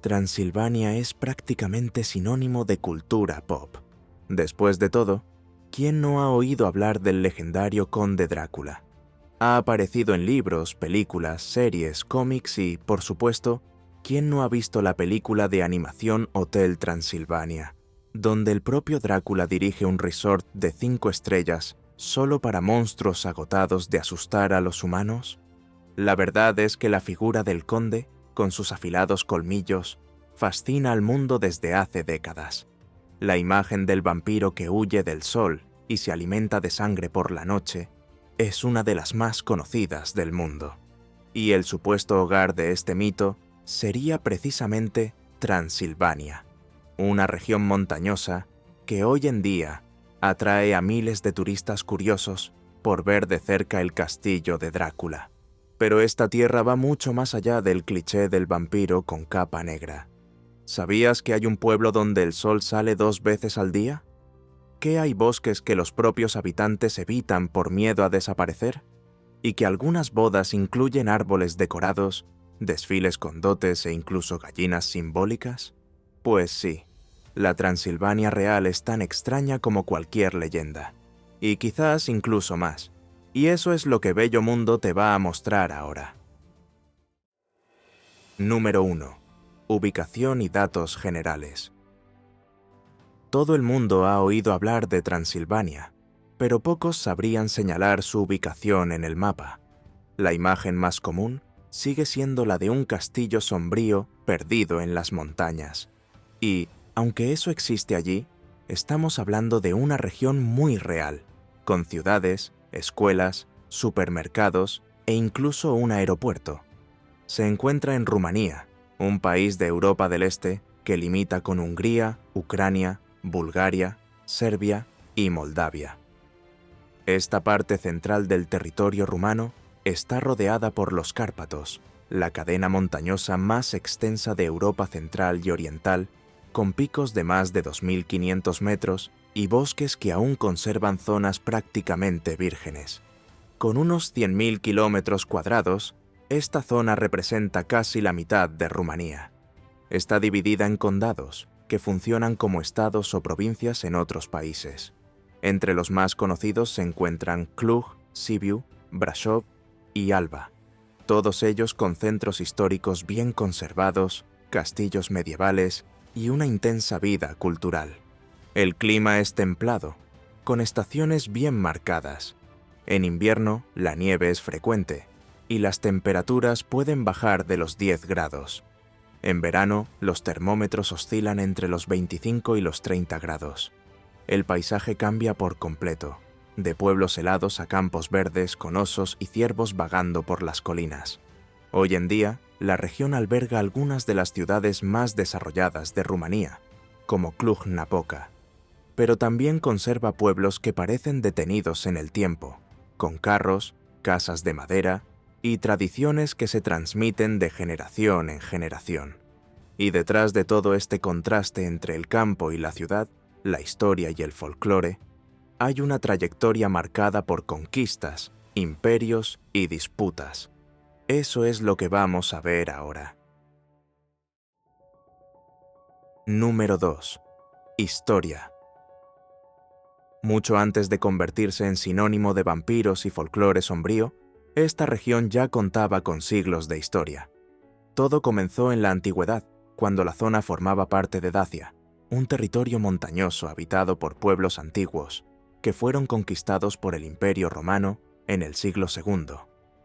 Transilvania es prácticamente sinónimo de cultura pop. Después de todo, ¿quién no ha oído hablar del legendario Conde Drácula? Ha aparecido en libros, películas, series, cómics y, por supuesto, ¿quién no ha visto la película de animación Hotel Transilvania, donde el propio Drácula dirige un resort de 5 estrellas solo para monstruos agotados de asustar a los humanos? La verdad es que la figura del conde, con sus afilados colmillos, fascina al mundo desde hace décadas. La imagen del vampiro que huye del sol y se alimenta de sangre por la noche es una de las más conocidas del mundo. Y el supuesto hogar de este mito sería precisamente Transilvania, una región montañosa que hoy en día atrae a miles de turistas curiosos por ver de cerca el castillo de Drácula. Pero esta tierra va mucho más allá del cliché del vampiro con capa negra. ¿Sabías que hay un pueblo donde el sol sale 2 veces al día? ¿Que hay bosques que los propios habitantes evitan por miedo a desaparecer? ¿Y que algunas bodas incluyen árboles decorados, desfiles con dotes e incluso gallinas simbólicas? Pues sí, la Transilvania real es tan extraña como cualquier leyenda, y quizás incluso más. Y eso es lo que Bello Mundo te va a mostrar ahora. Número 1. Ubicación y datos generales. Todo el mundo ha oído hablar de Transilvania, pero pocos sabrían señalar su ubicación en el mapa. La imagen más común sigue siendo la de un castillo sombrío perdido en las montañas. Y, aunque eso existe allí, estamos hablando de una región muy real, con ciudades, escuelas, supermercados e incluso un aeropuerto. Se encuentra en Rumanía, un país de Europa del Este que limita con Hungría, Ucrania, Bulgaria, Serbia y Moldavia. Esta parte central del territorio rumano está rodeada por los Cárpatos, la cadena montañosa más extensa de Europa central y oriental, con picos de más de 2.500 metros y bosques que aún conservan zonas prácticamente vírgenes. Con unos 100.000 kilómetros cuadrados, esta zona representa casi la mitad de Rumanía. Está dividida en condados, que funcionan como estados o provincias en otros países. Entre los más conocidos se encuentran Cluj, Sibiu, Brașov y Alba, todos ellos con centros históricos bien conservados, castillos medievales y una intensa vida cultural. El clima es templado, con estaciones bien marcadas. En invierno, la nieve es frecuente, y las temperaturas pueden bajar de los 10 grados. En verano, los termómetros oscilan entre los 25 y los 30 grados. El paisaje cambia por completo, de pueblos helados a campos verdes con osos y ciervos vagando por las colinas. Hoy en día, la región alberga algunas de las ciudades más desarrolladas de Rumanía, como Cluj-Napoca, pero también conserva pueblos que parecen detenidos en el tiempo, con carros, casas de madera y tradiciones que se transmiten de generación en generación. Y detrás de todo este contraste entre el campo y la ciudad, la historia y el folclore, hay una trayectoria marcada por conquistas, imperios y disputas. Eso es lo que vamos a ver ahora. Número 2. Historia. Mucho antes de convertirse en sinónimo de vampiros y folclore sombrío, esta región ya contaba con siglos de historia. Todo comenzó en la antigüedad, cuando la zona formaba parte de Dacia, un territorio montañoso habitado por pueblos antiguos, que fueron conquistados por el Imperio Romano en el siglo II,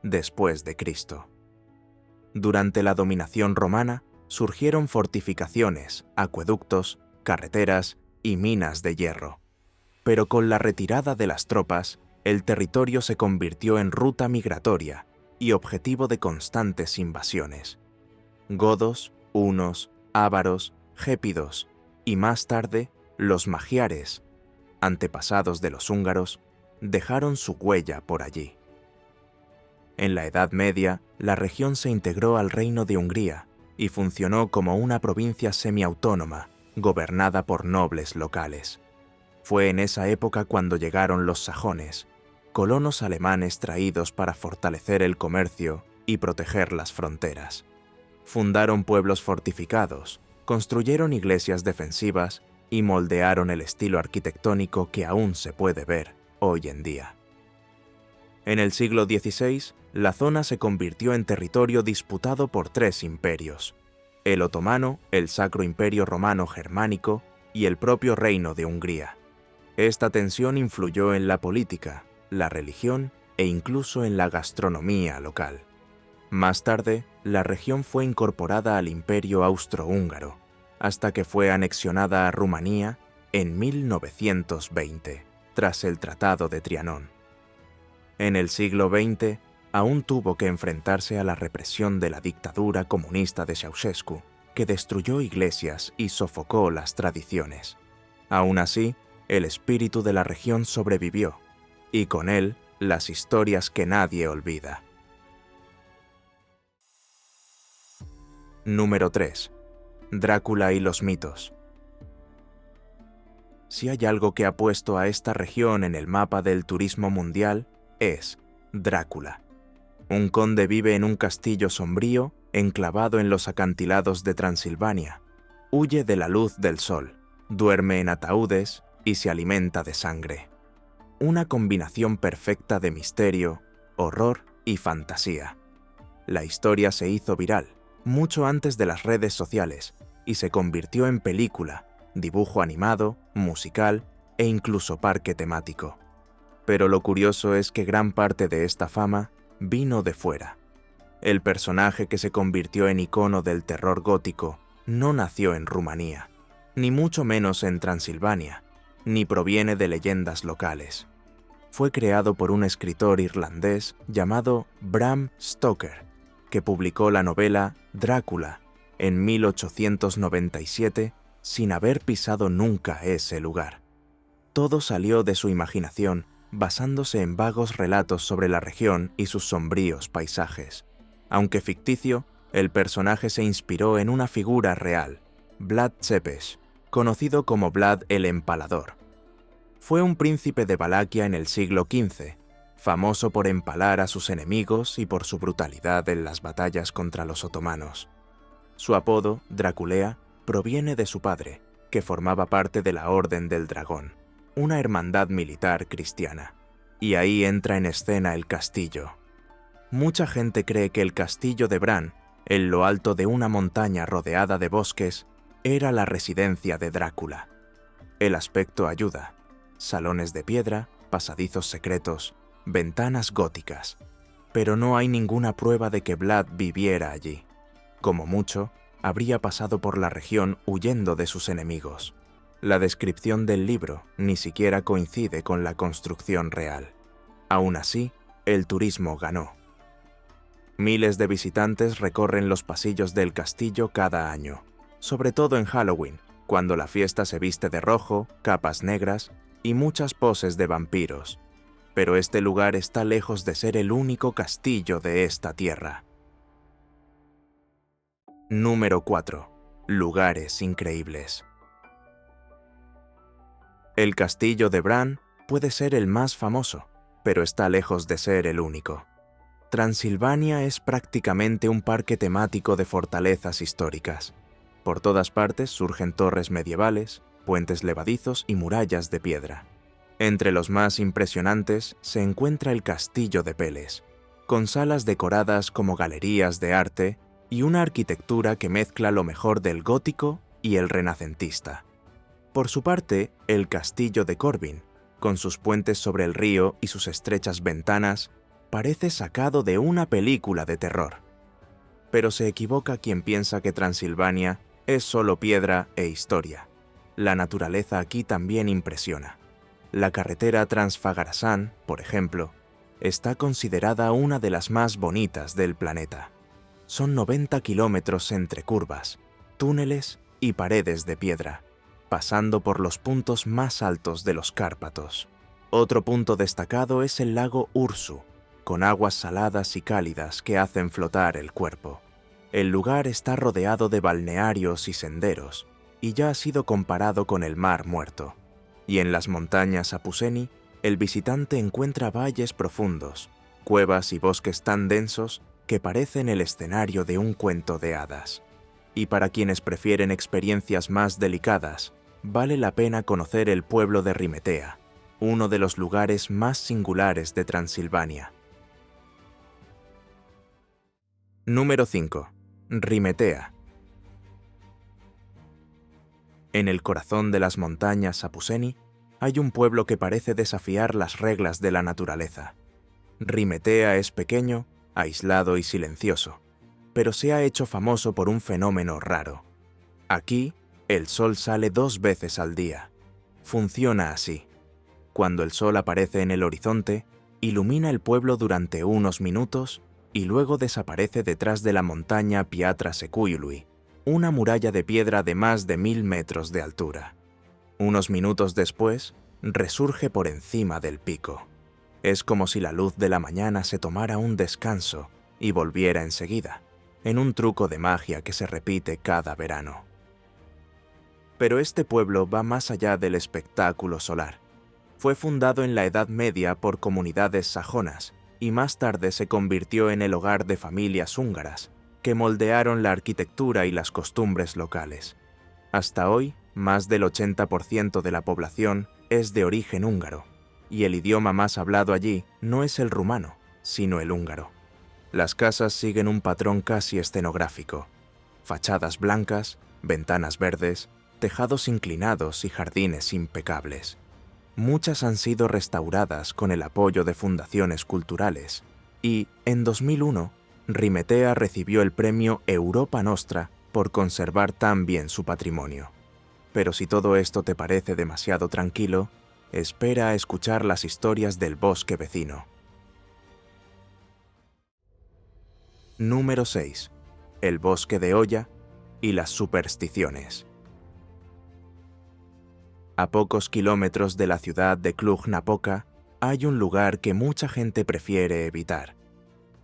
después de Cristo. Durante la dominación romana, surgieron fortificaciones, acueductos, carreteras y minas de hierro. Pero con la retirada de las tropas, el territorio se convirtió en ruta migratoria y objetivo de constantes invasiones. Godos, hunos, ávaros, gépidos y más tarde los magiares, antepasados de los húngaros, dejaron su huella por allí. En la Edad Media, la región se integró al Reino de Hungría y funcionó como una provincia semiautónoma, gobernada por nobles locales. Fue en esa época cuando llegaron los sajones, colonos alemanes traídos para fortalecer el comercio y proteger las fronteras. Fundaron pueblos fortificados, construyeron iglesias defensivas y moldearon el estilo arquitectónico que aún se puede ver hoy en día. En el siglo XVI, la zona se convirtió en territorio disputado por 3 imperios: el otomano, el Sacro Imperio Romano Germánico y el propio Reino de Hungría. Esta tensión influyó en la política, la religión e incluso en la gastronomía local. Más tarde, la región fue incorporada al Imperio Austrohúngaro, hasta que fue anexionada a Rumanía en 1920, tras el Tratado de Trianón. En el siglo XX, aún tuvo que enfrentarse a la represión de la dictadura comunista de Ceausescu, que destruyó iglesias y sofocó las tradiciones. Aún así, el espíritu de la región sobrevivió, y con él, las historias que nadie olvida. Número 3. Drácula y los mitos. Si hay algo que ha puesto a esta región en el mapa del turismo mundial, es Drácula. Un conde vive en un castillo sombrío enclavado en los acantilados de Transilvania. Huye de la luz del sol, duerme en ataúdes y se alimenta de sangre. Una combinación perfecta de misterio, horror y fantasía. La historia se hizo viral mucho antes de las redes sociales y se convirtió en película, dibujo animado, musical e incluso parque temático. Pero lo curioso es que gran parte de esta fama vino de fuera. El personaje que se convirtió en icono del terror gótico no nació en Rumanía, ni mucho menos en Transilvania, ni proviene de leyendas locales. Fue creado por un escritor irlandés llamado Bram Stoker, que publicó la novela Drácula en 1897 sin haber pisado nunca ese lugar. Todo salió de su imaginación, basándose en vagos relatos sobre la región y sus sombríos paisajes. Aunque ficticio, el personaje se inspiró en una figura real, Vlad Tepes, conocido como Vlad el Empalador. Fue un príncipe de Valaquia en el siglo XV, famoso por empalar a sus enemigos y por su brutalidad en las batallas contra los otomanos. Su apodo, Draculea, proviene de su padre, que formaba parte de la Orden del Dragón, una hermandad militar cristiana. Y ahí entra en escena el castillo. Mucha gente cree que el castillo de Bran, en lo alto de una montaña rodeada de bosques, era la residencia de Drácula. El aspecto ayuda: salones de piedra, pasadizos secretos, ventanas góticas. Pero no hay ninguna prueba de que Vlad viviera allí. Como mucho, habría pasado por la región huyendo de sus enemigos. La descripción del libro ni siquiera coincide con la construcción real. Aún así, el turismo ganó. Miles de visitantes recorren los pasillos del castillo cada año, sobre todo en Halloween, cuando la fiesta se viste de rojo, capas negras y muchas poses de vampiros. Pero este lugar está lejos de ser el único castillo de esta tierra. Número 4. Lugares increíbles. El castillo de Bran puede ser el más famoso, pero está lejos de ser el único. Transilvania es prácticamente un parque temático de fortalezas históricas. Por todas partes surgen torres medievales, puentes levadizos y murallas de piedra. Entre los más impresionantes se encuentra el Castillo de Peles, con salas decoradas como galerías de arte y una arquitectura que mezcla lo mejor del gótico y el renacentista. Por su parte, el Castillo de Corbin, con sus puentes sobre el río y sus estrechas ventanas, parece sacado de una película de terror. Pero se equivoca quien piensa que Transilvania es solo piedra e historia. La naturaleza aquí también impresiona. La carretera Trans-Fagarasan, por ejemplo, está considerada una de las más bonitas del planeta. Son 90 kilómetros entre curvas, túneles y paredes de piedra, pasando por los puntos más altos de los Cárpatos. Otro punto destacado es el lago Ursu, con aguas saladas y cálidas que hacen flotar el cuerpo. El lugar está rodeado de balnearios y senderos, y ya ha sido comparado con el Mar Muerto. Y en las montañas Apuseni, el visitante encuentra valles profundos, cuevas y bosques tan densos que parecen el escenario de un cuento de hadas. Y para quienes prefieren experiencias más delicadas, vale la pena conocer el pueblo de Rimetea, uno de los lugares más singulares de Transilvania. Número 5. Rimetea. En el corazón de las montañas Apuseni hay un pueblo que parece desafiar las reglas de la naturaleza. Rimetea es pequeño, aislado y silencioso, pero se ha hecho famoso por un fenómeno raro. Aquí, el sol sale 2 veces al día. Funciona así. Cuando el sol aparece en el horizonte, ilumina el pueblo durante unos minutos y luego desaparece detrás de la montaña Piatra Secuiului, una muralla de piedra de más de 1000 metros de altura. Unos minutos después, resurge por encima del pico. Es como si la luz de la mañana se tomara un descanso y volviera enseguida, en un truco de magia que se repite cada verano. Pero este pueblo va más allá del espectáculo solar. Fue fundado en la Edad Media por comunidades sajonas y más tarde se convirtió en el hogar de familias húngaras que moldearon la arquitectura y las costumbres locales. Hasta hoy, más del 80% de la población es de origen húngaro, y el idioma más hablado allí no es el rumano, sino el húngaro. Las casas siguen un patrón casi escenográfico: fachadas blancas, ventanas verdes, tejados inclinados y jardines impecables. Muchas han sido restauradas con el apoyo de fundaciones culturales y, en 2001, Rimetea recibió el premio Europa Nostra por conservar tan bien su patrimonio. Pero si todo esto te parece demasiado tranquilo, espera a escuchar las historias del bosque vecino. Número 6. El bosque de Oya y las supersticiones. A pocos kilómetros de la ciudad de Cluj-Napoca hay un lugar que mucha gente prefiere evitar.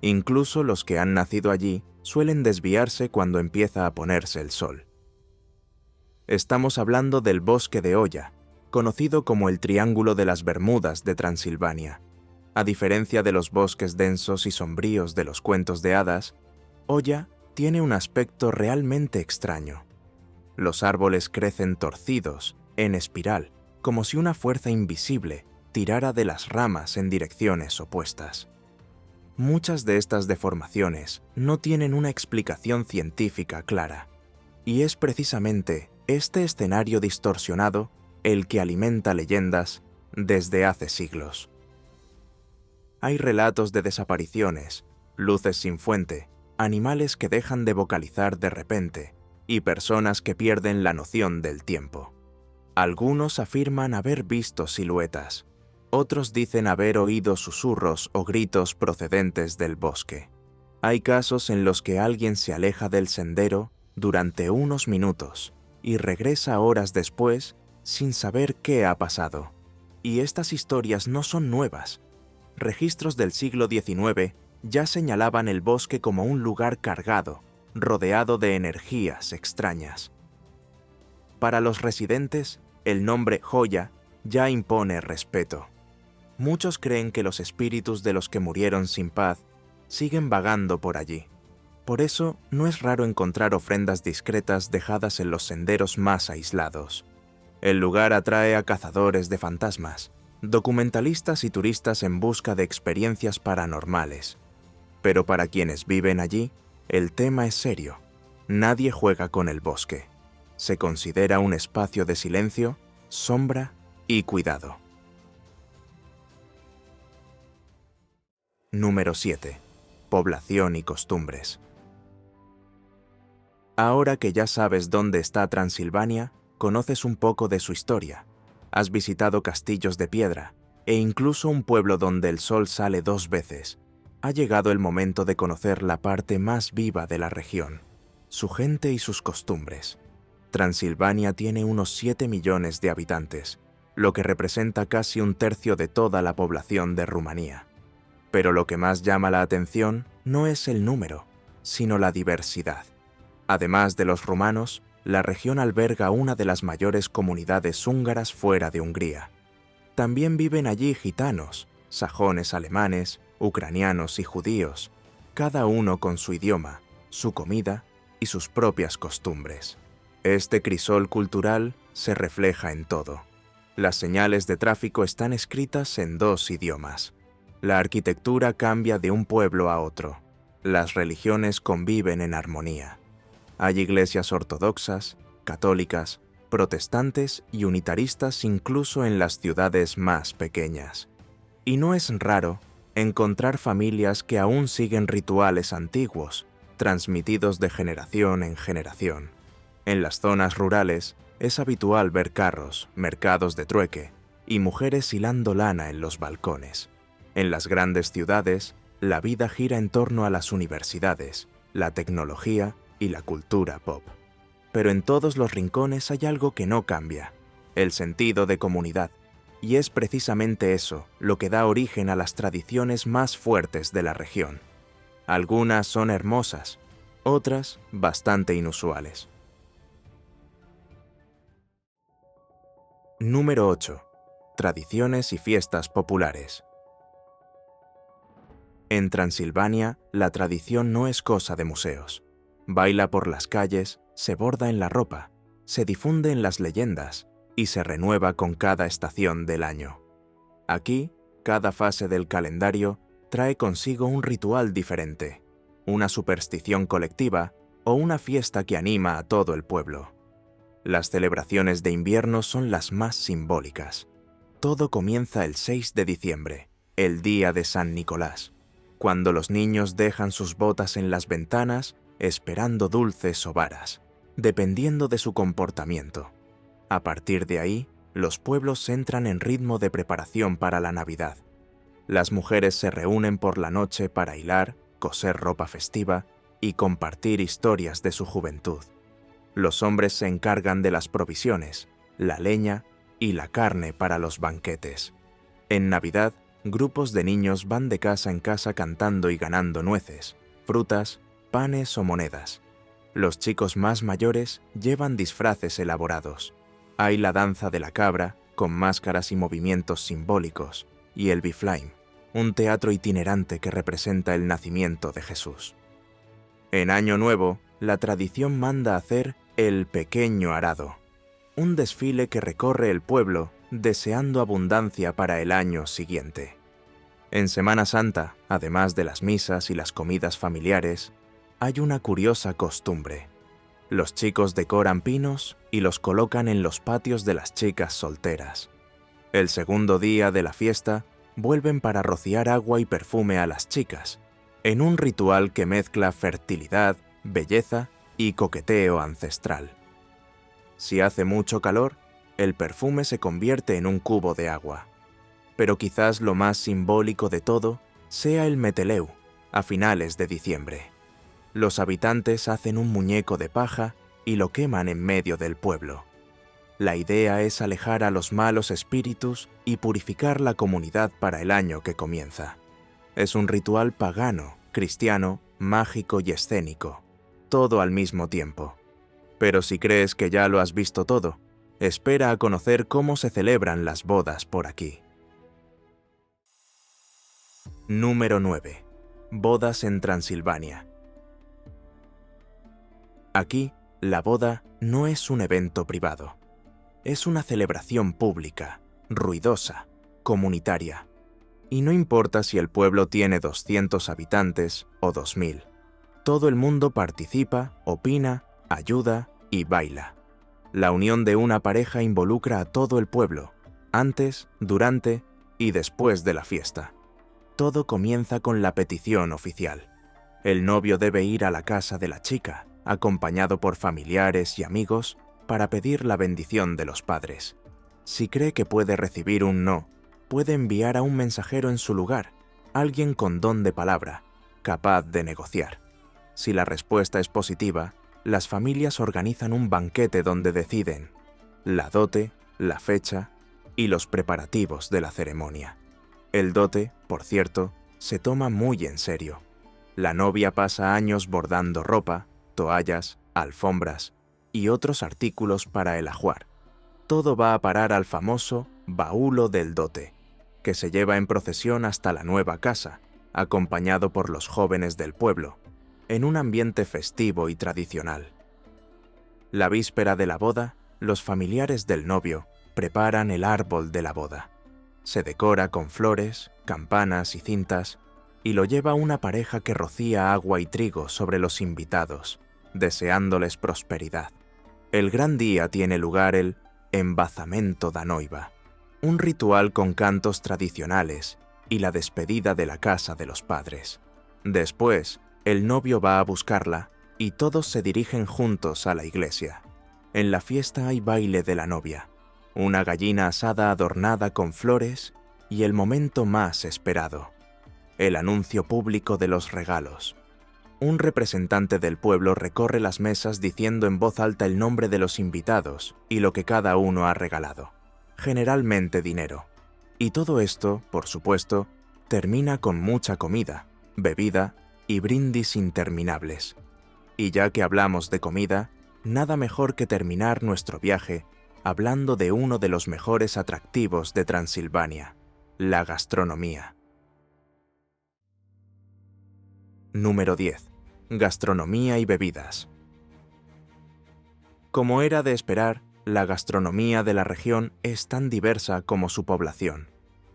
Incluso los que han nacido allí suelen desviarse cuando empieza a ponerse el sol. Estamos hablando del bosque de Oya, conocido como el Triángulo de las Bermudas de Transilvania. A diferencia de los bosques densos y sombríos de los cuentos de hadas, Oya tiene un aspecto realmente extraño. Los árboles crecen torcidos, en espiral, como si una fuerza invisible tirara de las ramas en direcciones opuestas. Muchas de estas deformaciones no tienen una explicación científica clara, y es precisamente este escenario distorsionado el que alimenta leyendas desde hace siglos. Hay relatos de desapariciones, luces sin fuente, animales que dejan de vocalizar de repente y personas que pierden la noción del tiempo. Algunos afirman haber visto siluetas, otros dicen haber oído susurros o gritos procedentes del bosque. Hay casos en los que alguien se aleja del sendero durante unos minutos y regresa horas después sin saber qué ha pasado. Y estas historias no son nuevas. Registros del siglo XIX ya señalaban el bosque como un lugar cargado, rodeado de energías extrañas. Para los residentes, el nombre Joya ya impone respeto. Muchos creen que los espíritus de los que murieron sin paz siguen vagando por allí. Por eso, no es raro encontrar ofrendas discretas dejadas en los senderos más aislados. El lugar atrae a cazadores de fantasmas, documentalistas y turistas en busca de experiencias paranormales. Pero para quienes viven allí, el tema es serio. Nadie juega con el bosque. Se considera un espacio de silencio, sombra y cuidado. Número 7. Población y costumbres. Ahora que ya sabes dónde está Transilvania, conoces un poco de su historia. Has visitado castillos de piedra e incluso un pueblo donde el sol sale 2 veces. Ha llegado el momento de conocer la parte más viva de la región, su gente y sus costumbres. Transilvania tiene unos 7 millones de habitantes, lo que representa casi 1/3 de toda la población de Rumanía. Pero lo que más llama la atención no es el número, sino la diversidad. Además de los rumanos, la región alberga una de las mayores comunidades húngaras fuera de Hungría. También viven allí gitanos, sajones alemanes, ucranianos y judíos, cada uno con su idioma, su comida y sus propias costumbres. Este crisol cultural se refleja en todo. Las señales de tráfico están escritas en 2 idiomas. La arquitectura cambia de un pueblo a otro. Las religiones conviven en armonía. Hay iglesias ortodoxas, católicas, protestantes y unitaristas incluso en las ciudades más pequeñas. Y no es raro encontrar familias que aún siguen rituales antiguos, transmitidos de generación en generación. En las zonas rurales es habitual ver carros, mercados de trueque y mujeres hilando lana en los balcones. En las grandes ciudades, la vida gira en torno a las universidades, la tecnología y la cultura pop. Pero en todos los rincones hay algo que no cambia: el sentido de comunidad. Y es precisamente eso lo que da origen a las tradiciones más fuertes de la región. Algunas son hermosas, otras bastante inusuales. Número 8. Tradiciones y fiestas populares. En Transilvania, la tradición no es cosa de museos. Baila por las calles, se borda en la ropa, se difunde en las leyendas y se renueva con cada estación del año. Aquí, cada fase del calendario trae consigo un ritual diferente, una superstición colectiva o una fiesta que anima a todo el pueblo. Las celebraciones de invierno son las más simbólicas. Todo comienza el 6 de diciembre, el día de San Nicolás, cuando los niños dejan sus botas en las ventanas esperando dulces o varas, dependiendo de su comportamiento. A partir de ahí, los pueblos entran en ritmo de preparación para la Navidad. Las mujeres se reúnen por la noche para hilar, coser ropa festiva y compartir historias de su juventud. Los hombres se encargan de las provisiones, la leña y la carne para los banquetes. En Navidad, grupos de niños van de casa en casa cantando y ganando nueces, frutas, panes o monedas. Los chicos más mayores llevan disfraces elaborados. Hay la danza de la cabra, con máscaras y movimientos simbólicos, y el Biflaim, un teatro itinerante que representa el nacimiento de Jesús. En Año Nuevo, la tradición manda hacer el Pequeño Arado, un desfile que recorre el pueblo deseando abundancia para el año siguiente. En Semana Santa, además de las misas y las comidas familiares, hay una curiosa costumbre. Los chicos decoran pinos y los colocan en los patios de las chicas solteras. El segundo día de la fiesta, vuelven para rociar agua y perfume a las chicas, en un ritual que mezcla fertilidad, belleza y coqueteo ancestral. Si hace mucho calor, el perfume se convierte en un cubo de agua. Pero quizás lo más simbólico de todo sea el meteleu, a finales de diciembre. Los habitantes hacen un muñeco de paja y lo queman en medio del pueblo. La idea es alejar a los malos espíritus y purificar la comunidad para el año que comienza. Es un ritual pagano, cristiano, mágico y escénico, todo al mismo tiempo. Pero si crees que ya lo has visto todo, espera a conocer cómo se celebran las bodas por aquí. Número 9. Bodas en Transilvania. Aquí, la boda no es un evento privado. Es una celebración pública, ruidosa, comunitaria. Y no importa si el pueblo tiene 200 habitantes o 2000. Todo el mundo participa, opina, ayuda y baila. La unión de una pareja involucra a todo el pueblo, antes, durante y después de la fiesta. Todo comienza con la petición oficial. El novio debe ir a la casa de la chica, acompañado por familiares y amigos, para pedir la bendición de los padres. Si cree que puede recibir un no, puede enviar a un mensajero en su lugar, alguien con don de palabra, capaz de negociar. Si la respuesta es positiva, las familias organizan un banquete donde deciden la dote, la fecha y los preparativos de la ceremonia. El dote, por cierto, se toma muy en serio. La novia pasa años bordando ropa, toallas, alfombras y otros artículos para el ajuar. Todo va a parar al famoso baúlo del dote, que se lleva en procesión hasta la nueva casa acompañado por los jóvenes del pueblo, en un ambiente festivo y tradicional. La víspera de la boda, los familiares del novio preparan el árbol de la boda. Se decora con flores, campanas y cintas, y lo lleva una pareja que rocía agua y trigo sobre los invitados, deseándoles prosperidad. El gran día tiene lugar el embazamento da noiva, un ritual con cantos tradicionales y la despedida de la casa de los padres. Después, el novio va a buscarla y todos se dirigen juntos a la iglesia. En la fiesta hay baile de la novia, una gallina asada adornada con flores y el momento más esperado, el anuncio público de los regalos. Un representante del pueblo recorre las mesas diciendo en voz alta el nombre de los invitados y lo que cada uno ha regalado, generalmente dinero. Y todo esto, por supuesto, termina con mucha comida, bebida y brindis interminables. Y ya que hablamos de comida, nada mejor que terminar nuestro viaje hablando de uno de los mejores atractivos de Transilvania, la gastronomía. Número 10. Gastronomía y bebidas. Como era de esperar, la gastronomía de la región es tan diversa como su población.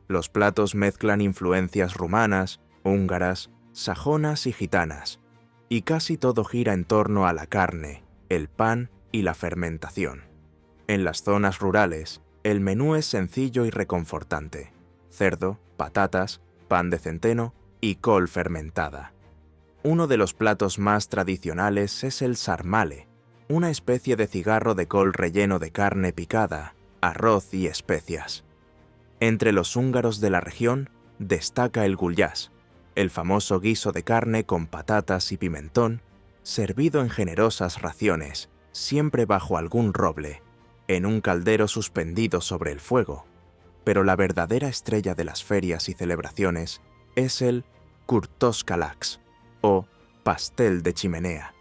Los platos mezclan influencias rumanas, húngaras, sajonas y gitanas, y casi todo gira en torno a la carne, el pan y la fermentación. En las zonas rurales, el menú es sencillo y reconfortante: cerdo, patatas, pan de centeno y col fermentada. Uno de los platos más tradicionales es el sarmale, una especie de cigarro de col relleno de carne picada, arroz y especias. Entre los húngaros de la región destaca el gulyás, el famoso guiso de carne con patatas y pimentón, servido en generosas raciones, siempre bajo algún roble, en un caldero suspendido sobre el fuego. Pero la verdadera estrella de las ferias y celebraciones es el kurtoskalax, o pastel de chimenea.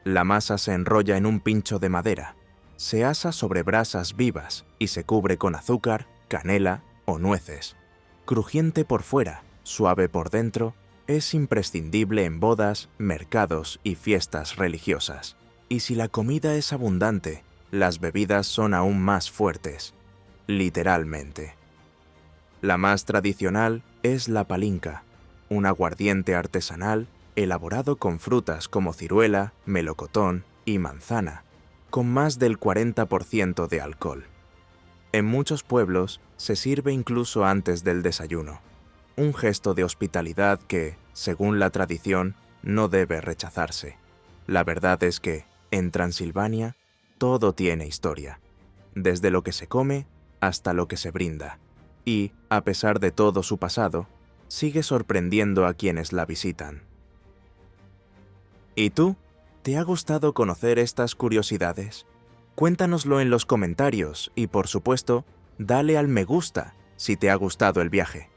La masa se enrolla en un pincho de madera, se asa sobre brasas vivas y se cubre con azúcar, canela o nueces. Crujiente por fuera, suave por dentro, es imprescindible en bodas, mercados y fiestas religiosas. Y si la comida es abundante, las bebidas son aún más fuertes, literalmente. La más tradicional es la palinka, un aguardiente artesanal elaborado con frutas como ciruela, melocotón y manzana, con más del 40% de alcohol. En muchos pueblos se sirve incluso antes del desayuno, un gesto de hospitalidad que, según la tradición, no debe rechazarse. La verdad es que, en Transilvania, todo tiene historia, desde lo que se come hasta lo que se brinda, y, a pesar de todo su pasado, sigue sorprendiendo a quienes la visitan. ¿Y tú? ¿Te ha gustado conocer estas curiosidades? Cuéntanoslo en los comentarios y, por supuesto, dale al me gusta si te ha gustado el viaje,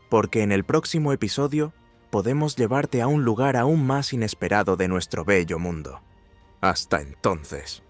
porque en el próximo episodio podemos llevarte a un lugar aún más inesperado de nuestro bello mundo. Hasta entonces.